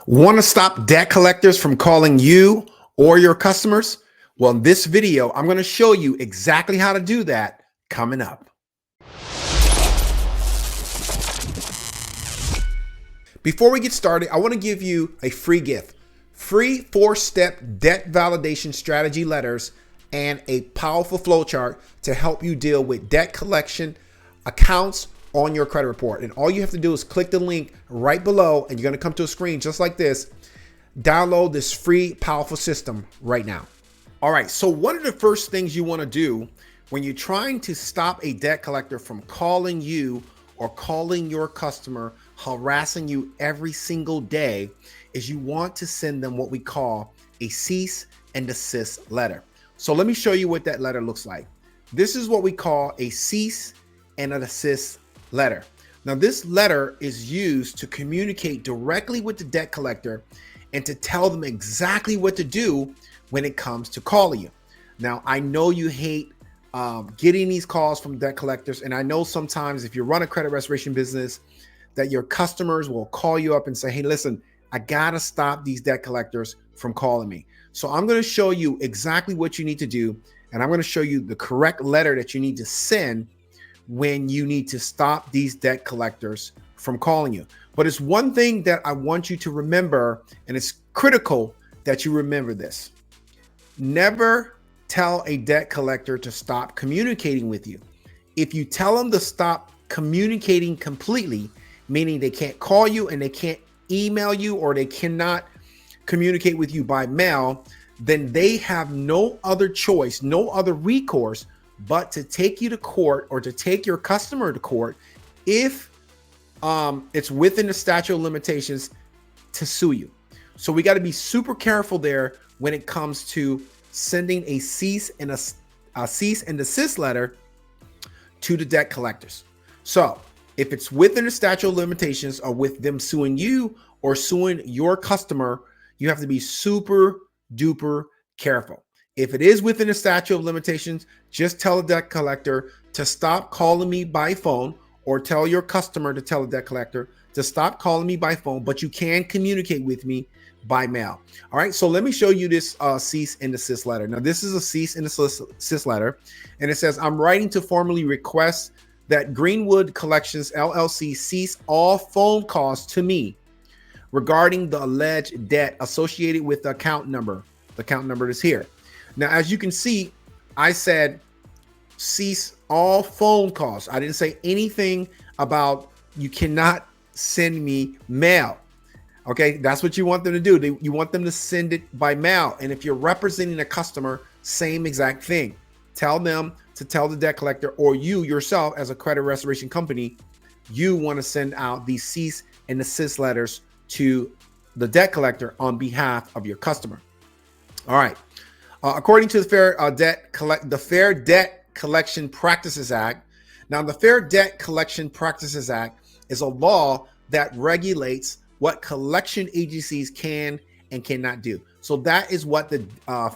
Want to stop debt collectors from calling you or your customers? Well, in this video, I'm going to show you exactly how to do that coming up. Before we get started, I want to give you a free gift. Free 4-step debt validation strategy letters and a powerful flowchart to help you deal with debt collection accounts on your credit report. And all you have to do is click the link right below and you're going to come to a screen just like this. Download this free powerful system right now. All right, so one of the first things you want to do when you're trying to stop a debt collector from calling you or calling your customer, harassing you every single day, is you want to send them what we call a cease and desist letter. So let me show you what that letter looks like. This is what we call a cease and a desist letter. Now, this letter is used to communicate directly with the debt collector and to tell them exactly what to do when it comes to calling you. Now, I know you hate getting these calls from debt collectors, and I know sometimes if you run a credit restoration business that your customers will call you up and say, hey, listen, I gotta stop these debt collectors from calling me. So I'm going to show you exactly what you need to do, and I'm going to show you the correct letter that you need to send when you need to stop these debt collectors from calling you. But it's one thing that I want you to remember, and it's critical that you remember this. Never tell a debt collector to stop communicating with you. If you tell them to stop communicating completely, meaning they can't call you and they can't email you or they cannot communicate with you by mail, then they have no other choice, no other recourse but to take you to court or to take your customer to court if it's within the statute of limitations to sue you. So we got to be super careful there when it comes to sending a cease and desist letter to the debt collectors. So if it's within the statute of limitations or with them suing you or suing your customer, you have to be super duper careful. If it is within the statute of limitations, just tell the debt collector to stop calling me by phone, or tell your customer to tell the debt collector to stop calling me by phone, but you can communicate with me by mail. All right, so let me show you this cease and desist letter. Now, this is a cease and desist letter, and it says, I'm writing to formally request that Greenwood Collections LLC cease all phone calls to me regarding the alleged debt associated with the account number. The account number is here. Now, as you can see, I said cease all phone calls. I didn't say anything about you cannot send me mail. Okay, that's what you want them to do. You want them to send it by mail. And if you're representing a customer, same exact thing. Tell them to tell the debt collector, or you yourself as a credit restoration company, you want to send out these cease and desist letters to the debt collector on behalf of your customer. All right. According to the Fair Debt Collection Practices Act. Now, the Fair Debt Collection Practices Act is a law that regulates what collection agencies can and cannot do. So that is what the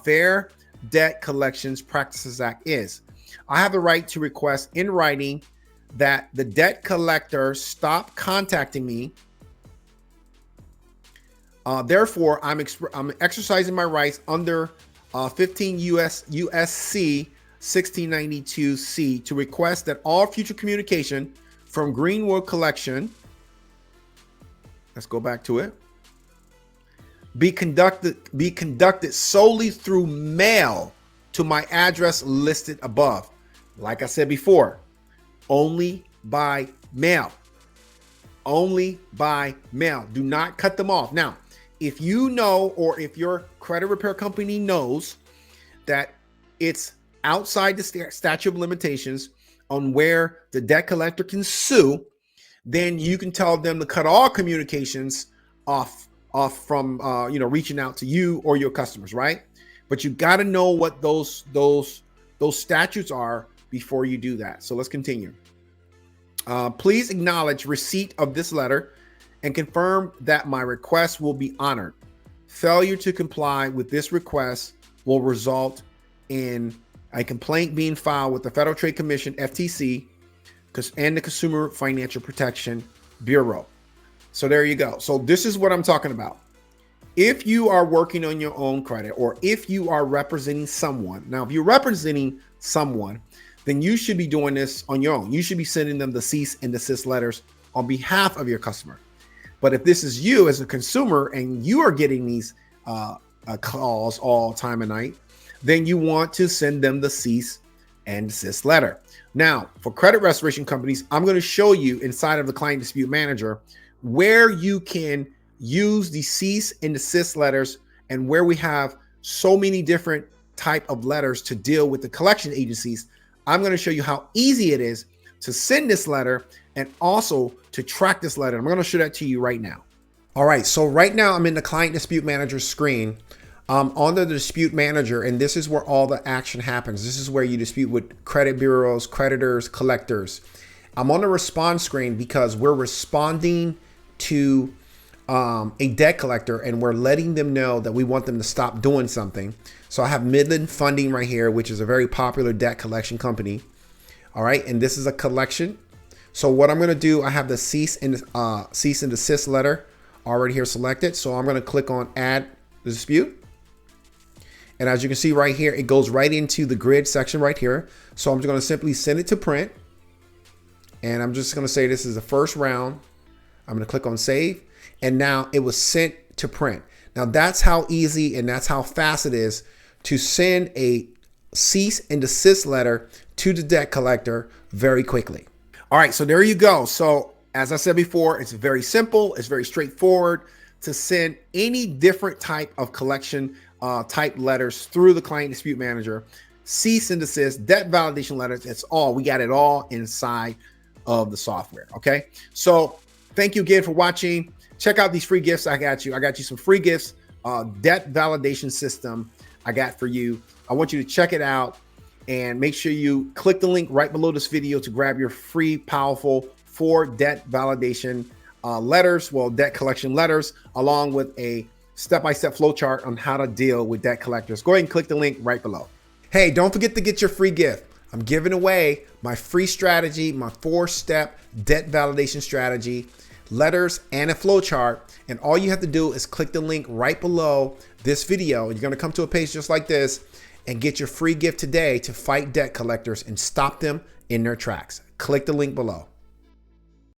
Fair Debt Collections Practices Act is. I have the right to request in writing that the debt collector stop contacting me. Therefore, I'm exercising my rights under 15 USC 1692C to request that all future communication from Greenwood Collection, let's go back to it, be conducted solely through mail to my address listed above. Like I said before, only by mail. Only by mail. Do not cut them off. Now, if you know, or if your credit repair company knows that it's outside the statute of limitations on where the debt collector can sue, then you can tell them to cut all communications off from reaching out to you or your customers, right? But you got to know what those statutes are before you do that. So let's continue. Please acknowledge receipt of this letter and confirm that my request will be honored. Failure to comply with this request will result in a complaint being filed with the Federal Trade Commission, FTC, and the Consumer Financial Protection Bureau. So there you go. So this is what I'm talking about. if you are working on your own credit, or if you are representing someone, now if you're representing someone, then you should be doing this on your own. You should be sending them the cease and desist letters on behalf of your customer. But if this is you as a consumer and you are getting these calls all time and night, then you want to send them the cease and desist letter. Now, for credit restoration companies, I'm going to show you inside of the Client Dispute Manager where you can use the cease and desist letters, and where we have so many different type of letters to deal with the collection agencies. I'm going to show you how easy it is to send this letter and also to track this letter. I'm going to show that to you right now. All right, so right now I'm in the Client Dispute Manager screen. On the Dispute Manager, and this is where all the action happens. This is where you dispute with credit bureaus, creditors, collectors. I'm on the response screen because we're responding to a debt collector, and we're letting them know that we want them to stop doing something. So I have Midland Funding right here, which is a very popular debt collection company. All right, and this is a collection. So what I'm going to do, I have the cease and desist letter already here selected. So I'm going to click on Add the Dispute. And as you can see right here, it goes right into the grid section right here. So I'm just going to simply send it to print. And I'm just going to say this is the first round. I'm going to click on Save. And now it was sent to print. Now that's how easy and that's how fast it is to send a cease and desist letter to the debt collector very quickly. All right, so there you go. So as I said before, it's very simple. It's very straightforward to send any different type of collection type letters through the Client Dispute Manager. Cease and desist, debt validation letters, it's all, we got it all inside of the software, okay? So thank you again for watching. Check out these free gifts I got you. I got you some free gifts, debt validation system I got for you. I want you to check it out and make sure you click the link right below this video to grab your free, powerful 4 debt validation letters, well, debt collection letters, along with a step-by-step flow chart on how to deal with debt collectors. Go ahead and click the link right below. Hey, don't forget to get your free gift. I'm giving away my free strategy, my 4-step debt validation strategy, letters, and a flow chart. And all you have to do is click the link right below this video. You're going to come to a page just like this and get your free gift today to fight debt collectors and stop them in their tracks. Click the link below.